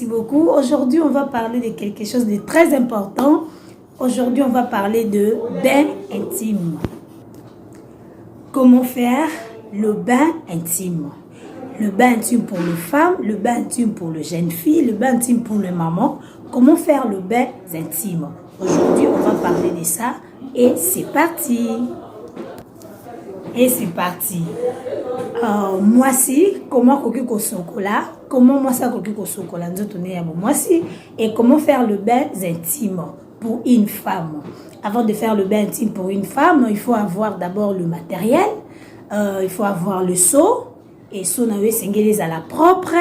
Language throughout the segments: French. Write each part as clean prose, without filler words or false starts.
Merci beaucoup. Aujourd'hui, on va parler de quelque chose de très important. Aujourd'hui, on va parler de bain intime. Comment faire le bain intime? Le bain intime pour les femmes, le bain intime pour les jeunes filles, le bain intime pour les mamans. Comment faire le bain intime? Aujourd'hui, on va parler de ça et c'est parti. Et c'est parti. Moi si, comment coquille au chocolat, comment moi ça coquille au chocolat, moi si, et comment faire le bain intime pour une femme. Avant de faire le bain intime pour une femme, il faut avoir d'abord le matériel, il faut avoir le seau, et seau na sengeli à la propre,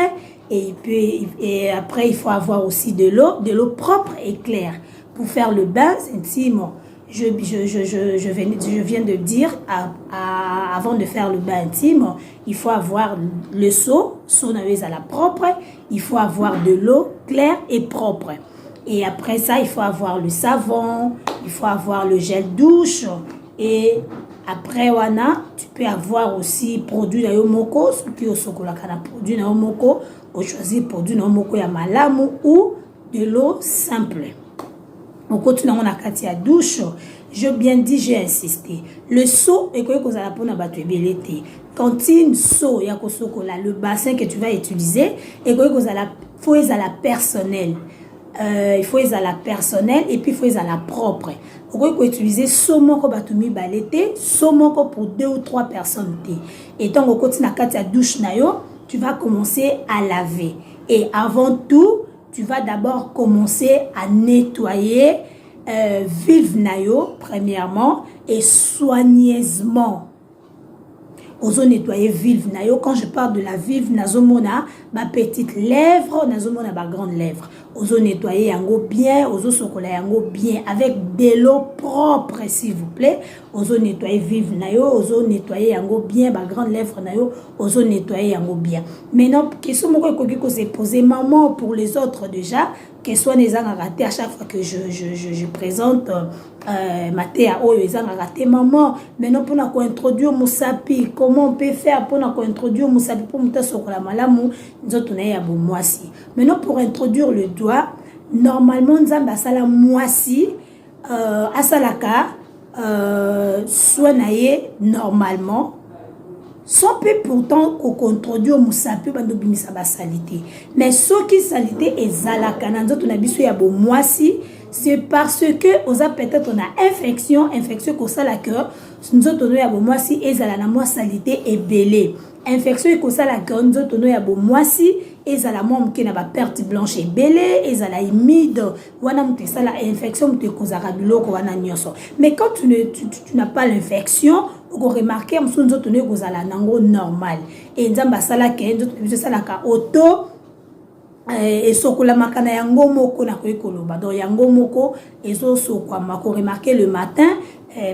et après il faut avoir aussi de l'eau propre et claire pour faire le bain intime. Je viens de dire, avant de faire le bain intime, il faut avoir le seau à la propre, il faut avoir de l'eau claire et propre. Et après ça, il faut avoir le savon, il faut avoir le gel douche. Et après, tu peux avoir aussi produit na yo moko, ce qui est au chocolat, produit na yo moko, on choisit produit na yo moko ya malamu ou de l'eau simple. On continue à la douche. Je bien dit, j'ai insisté. Le seau, et quoi que vous allez pour la belleté. Cantine seau, il y a le bassin que tu vas utiliser, et quoi que vous allez faut à la personnel. Il faut à la personnel et puis il faut à la propre. Vous pouvez utiliser saumon comme batumi balleté, saumon pour 2 ou 3 personnes. Et donc on continue à la douche nayo, tu vas commencer à laver. Et avant tout, tu vas d'abord commencer à nettoyer vulve nayo premièrement et soigneusement. Ozo nettoyer vulve nayo. Quand je parle de la vulve, nazomona ma petite lèvre, nazomona ma grande lèvre. Ozo nettoyer yango bien, ozo sokola yango bien avec de l'eau propre s'il vous plaît. Ozo nettoyer vulve nayo, ozo nettoyer yango bien, ma grande lèvre nayo, ozo nettoyer yango bien. Maintenant, question moko ekoki ko se poser maman pour les autres déjà, que soit les gens ratés à chaque fois que je présente maté à oyo les gens ratés maman. Maintenant pour na ko introduire musapi, comment on peut faire pour na ko introduire musapi pour muta sokola malamu nzoto na ya bo mwasi. Maintenant pour introduire le doigt, normalement nzamba sala mwasi asalaka soit naie normalement sans peut pourtant qu'on introduire musapi bando bimisa ba salité, mais ce qui salité ezalaka na nzoto na biso ya bo mwasi, c'est parce que oza peut-être on a infection ko sala cœur nzoto no ya bo mwasi ezala na moi salité ebelé. Infection ko sala cœur nzoto no ya bo mwasi ezala mom ki na ba perte blanche ebelé, ezala humide, wana mte sala infection mte kozaka biloko wana nyonso. Mais quand tu n'as pas l'infection, vous remarquez que nzoto no kozala nango normal. Et nzamba sala ke nzoto sala ka auto et sokola makana yango moko na koyekoloba. Donc yango moko ezo sokwa mako remarquer le matin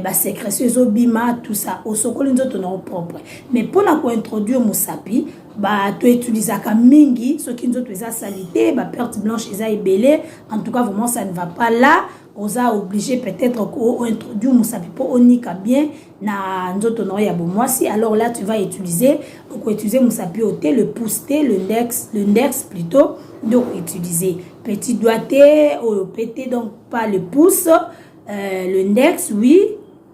ba sécrétion ezo bima tout ça au sokoli nzoto na propre. Mais pour na ko introduire musapi ba to utiliser ka mingi ce qui nzoto eza salité ba perte blanche eza ebelé. En tout cas vraiment ça ne va pas là. On a obligé peut-être qu'on introduire musapi pour onika bien na nzoto na ya bomwasi. Alors là tu vas utiliser musapi au thé, le pouce thé, l'index plutôt. Donc utiliser petit doigté ou pété donc pas le pouce, l'index oui,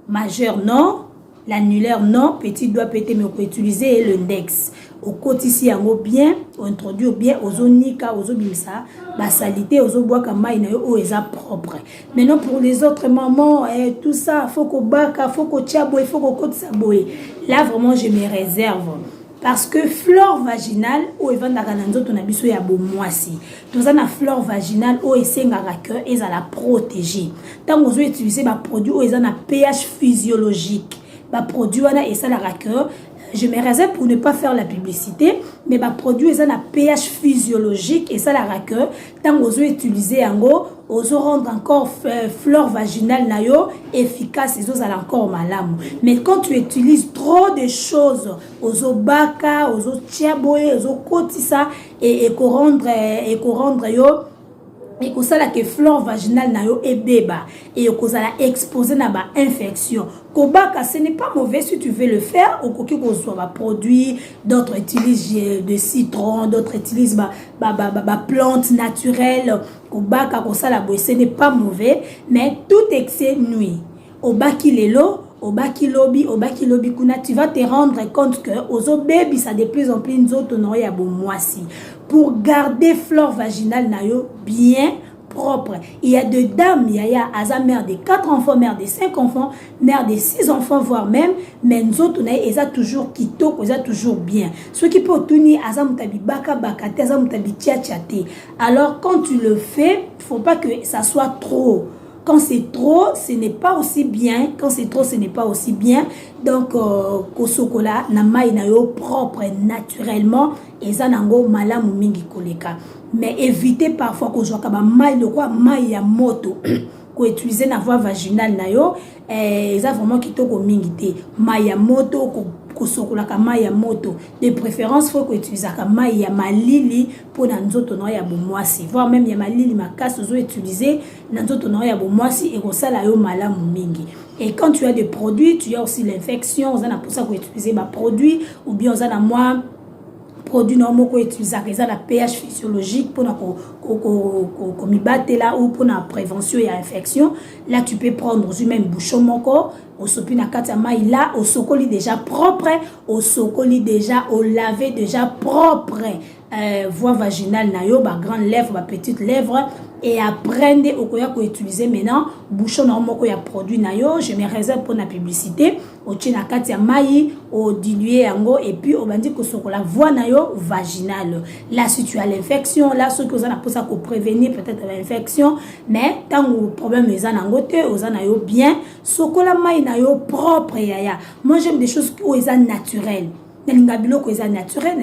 majeur non, l'annulaire non, petit doigt pété mais on peut utiliser l'index. Au côté ici yango bien, on introduit bien aux onika, aux obimsa, la salité aux bois comme maïna au eza propre. Maintenant pour les autres mamans tout ça, faut qu'on baka, faut qu'on tchaboye, faut qu'on côte saboye. Là vraiment je me réserve. Parce que flore vaginale ou evandaka na nzoto na biso ya bomwasi. Toza na flore vaginale ou esengaka cœur eza la protéger. Tant vous utilisez ba produit ou eza na pH physiologique. Ba produit wana esa la cœur. Je me réserve pour ne pas faire la publicité, mais ba produit eza na pH physiologique et ça la cœur. Tant vous utilisez yango, ozo rendre encore flore vaginale na yo efficace et ozo encore malamu. Mais quand tu utilises trop de choses, ozo baka, ozo tiaboye, ozo kotisa et ko rendre yo et que ça la que flore vaginale na yo ebeba et que ça la exposé na ba infection kobaka ce n'est pas mauvais si tu veux le faire au koki ko soit ba produit d'autres utilisent de citron d'autres utilisent ba plante naturelle kobaka ko ça la boy ce n'est pas mauvais mais tout excès nuit au baki lelo au baki lobby kuna tu vas te rendre compte que aux autres baby ça de plus en plus nzoto no ya bo moisi pour garder flore vaginale na yo bien propre. Il y a de dames, il y a Aza mère de 4 enfants, mère de 5 enfants, mère de 6 enfants, voire même, mais nous autres, ils ont toujours kitoko, ils ont toujours bien. Ceux qui peuvent tourner, Aza mutabi baka bakate, Aza mutabi tchatchate. Alors, quand tu le fais, il ne faut pas que ça soit trop. Quand c'est trop, ce n'est pas aussi bien. Quand c'est trop, ce n'est pas aussi bien. Donc, kosokola, na mai na yo propre naturellement. Et ça, nango malamu mingi koleka. Mais évitez parfois que soit kaba mai de quoi mai ya moto. Ko utiliser na voie vaginale na yo. Ça vraiment kitoko mingi te. Mai ya moto kosokola ka mai ya moto. De préférence, faut que utiliser ka mai ya malili pour na nzoto no ya bomwasi. Voire même ya malili makasi ozo utiliser na nzoto no ya bomwasi et ko sala yo malamu mingi. Et quand tu as des produits, tu as aussi l'infection, on a pour ça qu'on utiliser ma produit ou bien on a moi produits normaux qu'on utilise la pH physiologique pour qu'on batte là ou pour la prévention et l'infection. Là tu peux prendre même bouchon moko au sopina katama là au sokoli déjà propre, au sokoli déjà au laver déjà propre. Voie vaginale na yo ba grande lèvre ba petite lèvre et apprendre au koya ko utiliser maintenant bouchon normal ko ya produit na yo je me réserve pour la publicité au tina katia mai au diluer yango et puis au bandi ko sokola voie na yo vaginale là si tu as l'infection là ce que vous avez pour ça ko prévenir peut-être l'infection mais tant que problème les anango te aux na yo bien sokola mai na yo propre yaya moi j'aime des choses qui sont naturelles. Naturel,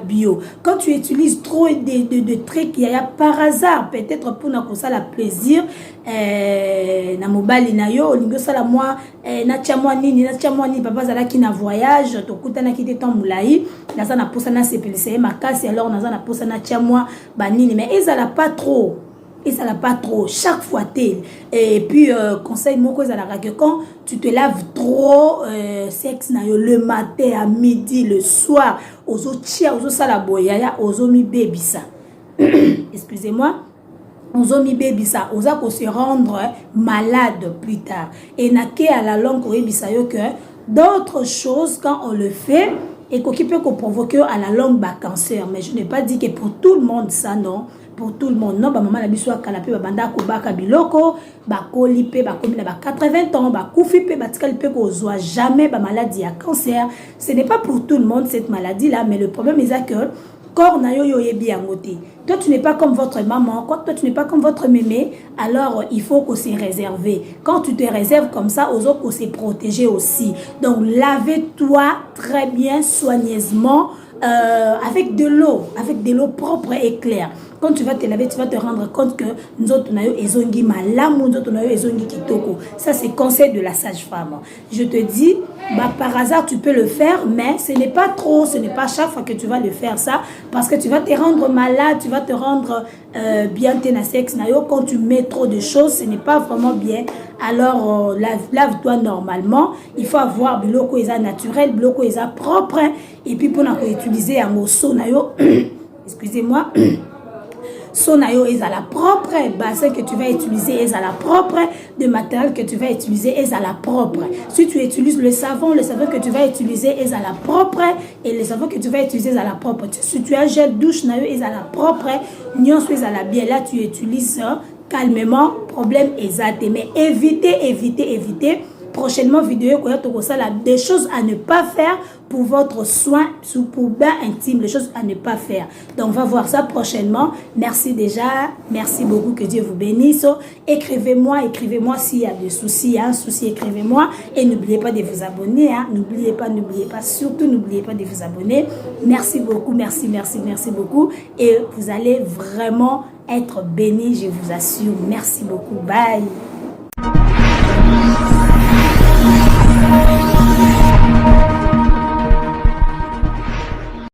bio. Quand tu utilises trop de trucs, il y a par hasard, peut-être pour nous ça la plaisir, na mobile na yo, lingo ça la moi, na chamwa ni papa zala qui na voyage, to kuta na kite ton moulai, na ça na poussa na sepelise ma casse alors na ça na poussa na chamwa banini, mais ils ala pas trop. Et ça n'a pas trop, chaque fois tel. Et puis, conseil, moi, que quand tu te laves trop, sexe, le matin, à midi, le soir, aux autres chia, aux autres salaboyaya, aux autres mi baby ça. Excusez-moi. Aux autres mi baby ça, aux autres se rendre malade plus tard. Et n'a qu'à la longue, que d'autres choses, quand on le fait, et qui peut provoquer à la longue cancer. Mais je n'ai pas dit que pour tout le monde, ça, non. Pour tout le monde non ba maman la biso akala pe ba banda ko baka biloko ba koli pe ba komi na ba 80 ans ba kufi pe ba tikali pe ko zoa jamais ba maladie à cancer. Ce n'est pas pour tout le monde cette maladie là, mais le problème est que corps na yo yebi angote. Toi tu n'es pas comme votre maman, toi tu n'es pas comme votre mémé, alors il faut qu'on s'y réserve. Quand tu te réserves comme ça, aux autres qu'on s'est protégé aussi. Donc lavez-toi très bien soigneusement avec de l'eau propre et claire. Quand tu vas te laver, tu vas te rendre compte que nous autres, on a eu ezongi malam, nous autres, on a eu ezongi kitoko. Ça, c'est conseil de la sage-femme. Je te dis, bah, par hasard, tu peux le faire, mais ce n'est pas trop, ce n'est pas chaque fois que tu vas le faire ça, parce que tu vas te rendre malade, tu vas te rendre bien sexe. Quand tu mets trop de choses, ce n'est pas vraiment bien. Alors, lave-toi normalement. Il faut avoir biloko eza naturel, biloko eza propre, et puis pour utiliser un mot sonayo, excusez-moi. Sonayo est à la propre, bassin que tu vas utiliser est à la propre, de matériel que tu vas utiliser est à la propre. Si tu utilises le savon que tu vas utiliser est à la propre et le savon que tu vas utiliser est à la propre. Si tu as un gel douche nayo est à la propre, nyon est à la bien. Là tu utilises calmement, problème exact. Mais évitez. Prochainement vidéo des choses à ne pas faire pour votre soin, pour bain intime, les choses à ne pas faire. Donc on va voir ça prochainement. Merci déjà, merci beaucoup, que Dieu vous bénisse. Écrivez-moi s'il y a des soucis, écrivez-moi et n'oubliez pas de vous abonner. N'oubliez pas, surtout n'oubliez pas de vous abonner. Merci beaucoup, merci beaucoup et vous allez vraiment être bénis, je vous assure. Merci beaucoup, bye.